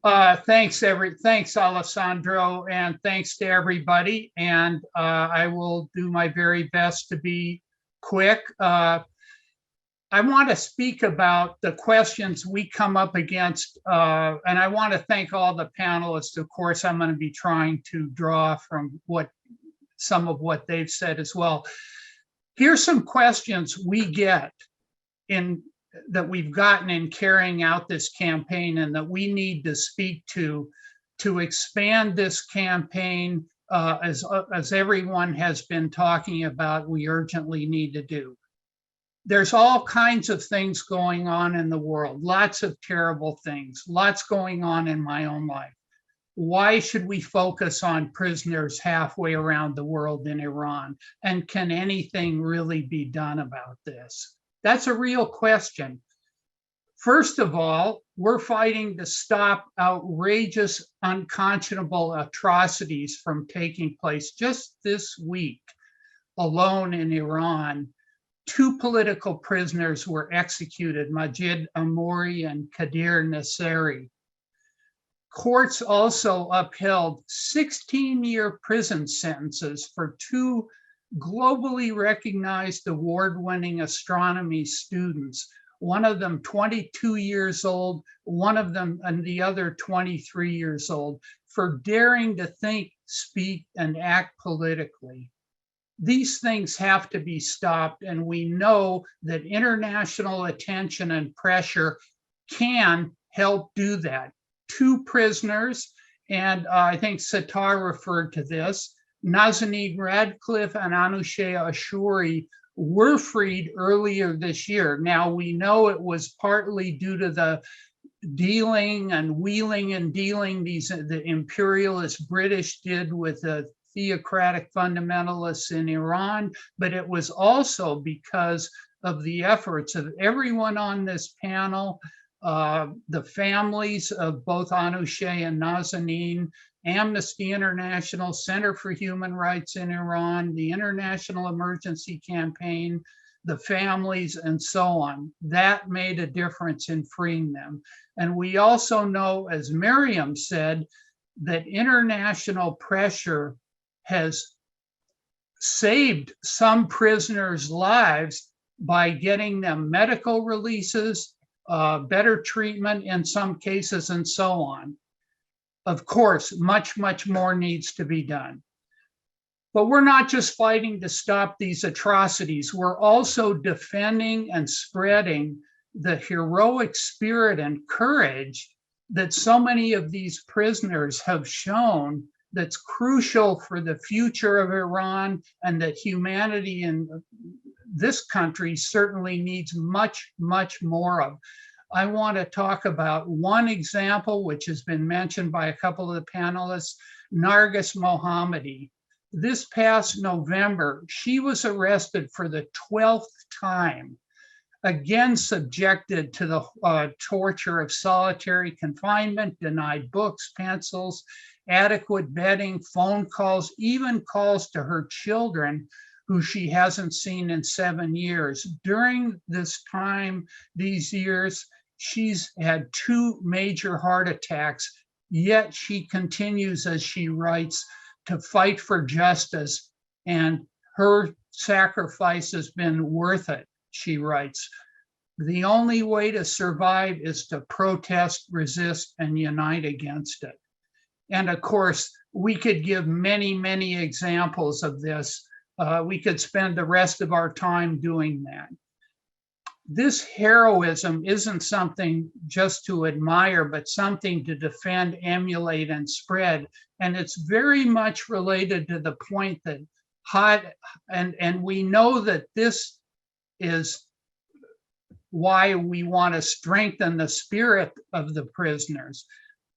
Thanks, Alessandro, and thanks to everybody. And I will do my very best to be quick. I want to speak about the questions we come up against, and I want to thank all the panelists. Of course, I'm going to be trying to draw from some of what they've said as well. Here's some questions we get that we've gotten in carrying out this campaign and that we need to speak to expand this campaign as everyone has been talking about, we urgently need to do. There's all kinds of things going on in the world, lots of terrible things, lots going on in my own life. Why should we focus on prisoners halfway around the world in Iran? And can anything really be done about this? That's a real question. First of all, we're fighting to stop outrageous, unconscionable atrocities from taking place. Just this week alone in Iran, 2 political prisoners were executed, Majid Amouri and Kadir Nasseri. Courts also upheld 16-year prison sentences for 2 globally recognized award-winning astronomy students, one of them 22 years old, one of them and the other 23 years old, for daring to think, speak, and act politically. These things have to be stopped, and we know that international attention and pressure can help do that. 2 prisoners, and I think Sattar referred to this, Nazanin Radcliffe and Anousheh Ashouri were freed earlier this year. Now, we know it was partly due to the dealing and wheeling and dealing the imperialist British did with the theocratic fundamentalists in Iran, but it was also because of the efforts of everyone on this panel, the families of both Anousheh and Nazanin, Amnesty International, Center for Human Rights in Iran, the International Emergency Campaign, the families, and so on. That made a difference in freeing them. And we also know, as Miriam said, that international pressure has saved some prisoners' lives by getting them medical releases, better treatment in some cases, and so on. Of course, much, much more needs to be done. But we're not just fighting to stop these atrocities, we're also defending and spreading the heroic spirit and courage that so many of these prisoners have shown that's crucial for the future of Iran, and that humanity in this country certainly needs much, much more of. I want to talk about one example, which has been mentioned by a couple of the panelists, Narges Mohammadi. This past November, she was arrested for the 12th time, again subjected to the torture of solitary confinement, denied books, pencils, adequate bedding, phone calls, even calls to her children, who she hasn't seen in 7 years. During this time, these years, she's had 2 major heart attacks, yet she continues, as she writes, to fight for justice, and her sacrifice has been worth it, she writes. The only way to survive is to protest, resist, and unite against it. And of course, we could give many, many examples of this. We could spend the rest of our time doing that. This heroism isn't something just to admire, but something to defend, emulate, and spread. And it's very much related to the point that and we know that this is why we want to strengthen the spirit of the prisoners.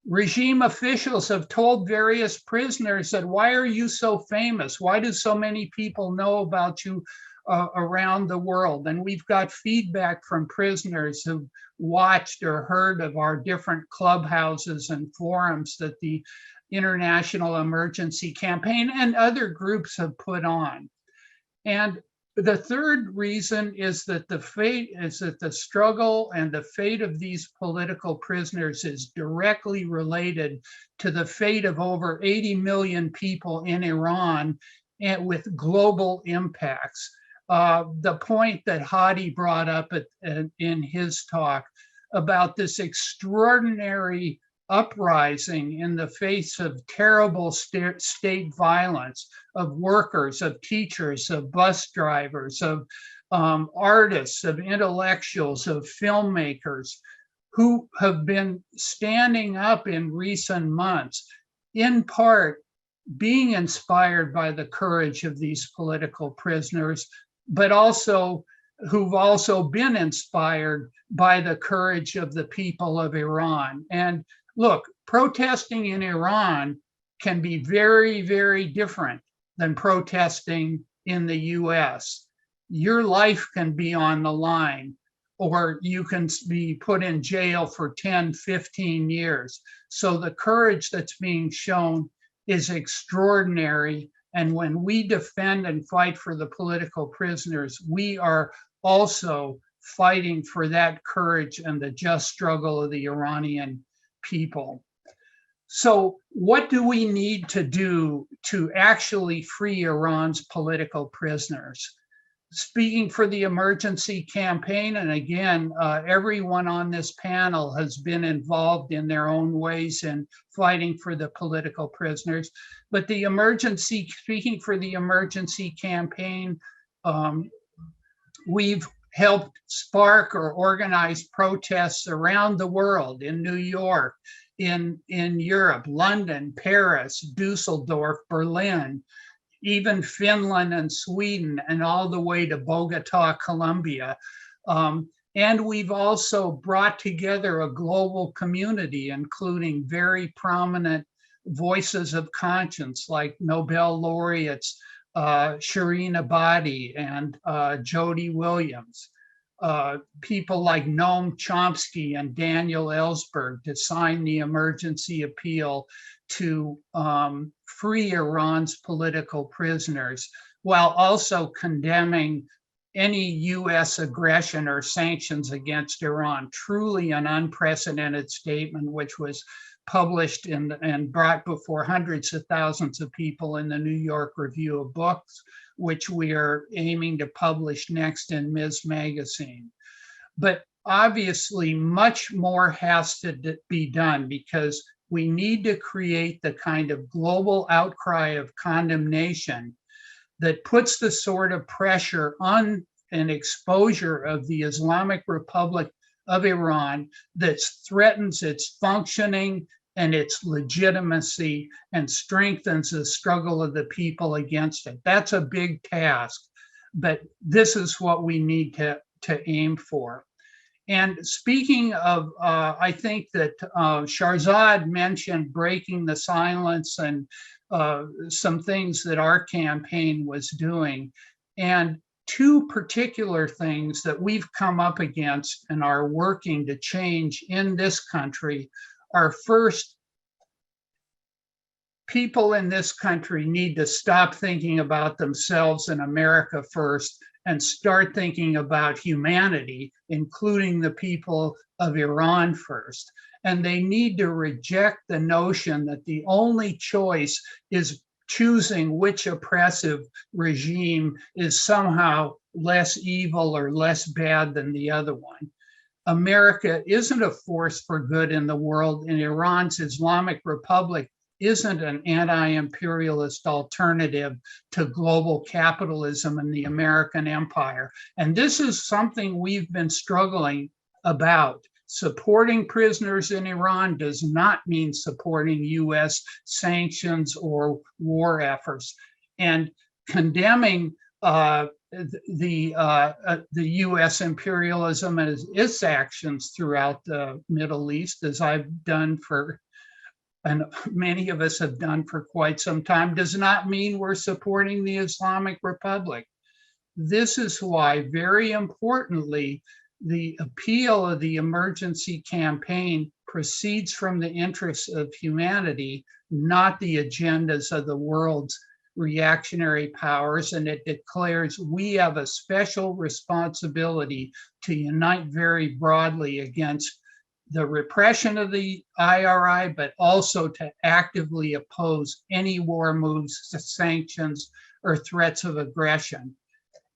Regime officials have told various prisoners that, why are you so famous? Why do so many people know about you around the world? And we've got feedback from prisoners who've watched or heard of our different clubhouses and forums that the International Emergency Campaign and other groups have put on. And The third reason is that the struggle and the fate of these political prisoners is directly related to the fate of over 80 million people in Iran, and with global impacts. The point that Hadi brought up in his talk about this extraordinary uprising in the face of terrible state violence, of workers, of teachers, of bus drivers, of artists, of intellectuals, of filmmakers, who have been standing up in recent months, in part being inspired by the courage of these political prisoners, but also who've also been inspired by the courage of the people of Iran. And look, protesting in Iran can be very, very different than protesting in the US. Your life can be on the line, or you can be put in jail for 10, 15 years. So the courage that's being shown is extraordinary. And when we defend and fight for the political prisoners, we are also fighting for that courage and the just struggle of the Iranian people. So what do we need to do to actually free Iran's political prisoners? Speaking for the emergency campaign, and again, everyone on this panel has been involved in their own ways in fighting for the political prisoners, but speaking for the emergency campaign, we've helped spark or organize protests around the world, in New York, in Europe, London, Paris, Dusseldorf, Berlin, even Finland and Sweden, and all the way to Bogota, Colombia. And we've also brought together a global community, including very prominent voices of conscience like Nobel laureates Shireen Ebadi and Jody Williams, people like Noam Chomsky and Daniel Ellsberg, to sign the emergency appeal to free Iran's political prisoners, while also condemning any US aggression or sanctions against Iran. Truly an unprecedented statement, which was published and brought before hundreds of thousands of people in the New York Review of Books, which we are aiming to publish next in Ms. Magazine. But obviously much more has to be done, because we need to create the kind of global outcry of condemnation that puts the sort of pressure on an exposure of the Islamic Republic of Iran that threatens its functioning and its legitimacy and strengthens the struggle of the people against it. That's a big task, but this is what we need to aim for. And speaking of, I think that Shahrzad mentioned breaking the silence and some things that our campaign was doing. And two particular things that we've come up against and are working to change in this country are, first, people in this country need to stop thinking about themselves and America first and start thinking about humanity, including the people of Iran first. And they need to reject the notion that the only choice is choosing which oppressive regime is somehow less evil or less bad than the other one. America isn't a force for good in the world, and Iran's Islamic Republic isn't an anti-imperialist alternative to global capitalism and the American empire. And this is something we've been struggling about. Supporting prisoners in Iran does not mean supporting US sanctions or war efforts. And condemning the US imperialism and its actions throughout the Middle East, as I've done and many of us have done for quite some time, does not mean we're supporting the Islamic Republic. This is why, very importantly, the appeal of the emergency campaign proceeds from the interests of humanity, not the agendas of the world's reactionary powers, and it declares we have a special responsibility to unite very broadly against the repression of the IRI, but also to actively oppose any war moves, sanctions, or threats of aggression.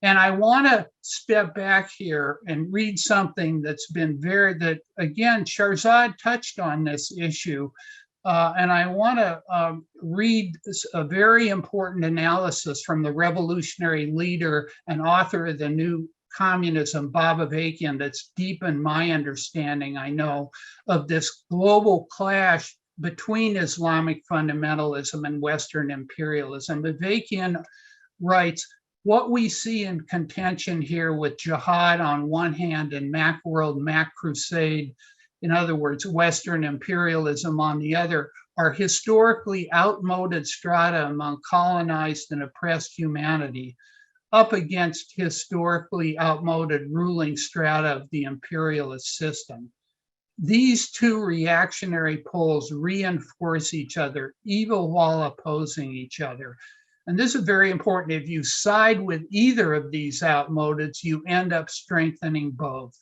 And I want to step back here and read something that's been that again, Shahrzad touched on this issue. And I want to read a very important analysis from the revolutionary leader and author of the New Communism, Bob Avakian, that's deepened my understanding, I know, of this global clash between Islamic fundamentalism and Western imperialism. Avakian writes, what we see in contention here with jihad on one hand and Macworld, Mac Crusade, in other words, Western imperialism on the other, are historically outmoded strata among colonized and oppressed humanity, up against historically outmoded ruling strata of the imperialist system. These two reactionary poles reinforce each other, even while opposing each other. And this is very important. If you side with either of these outmodeds, you end up strengthening both.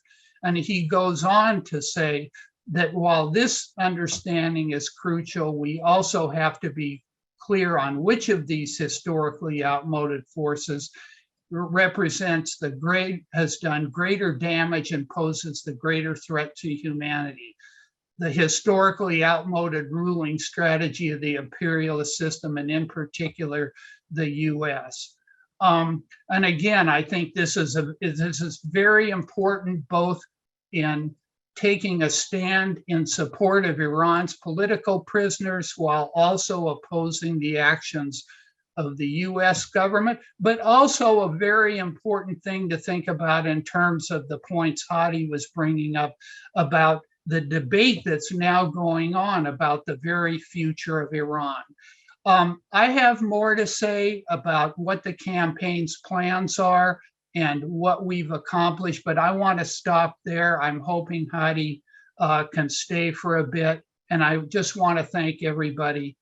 And he goes on to say that while this understanding is crucial, we also have to be clear on which of these historically outmoded forces represents has done greater damage and poses the greater threat to humanity. The historically outmoded ruling strategy of the imperialist system, and in particular, the US. And again, I think this is very important, both in taking a stand in support of Iran's political prisoners while also opposing the actions of the US government, but also a very important thing to think about in terms of the points Hadi was bringing up about the debate that's now going on about the very future of Iran. I have more to say about what the campaign's plans are and what we've accomplished, but I want to stop there. I'm hoping Hadi can stay for a bit, and I just want to thank everybody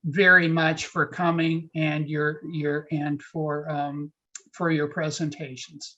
very much for coming and for your presentations.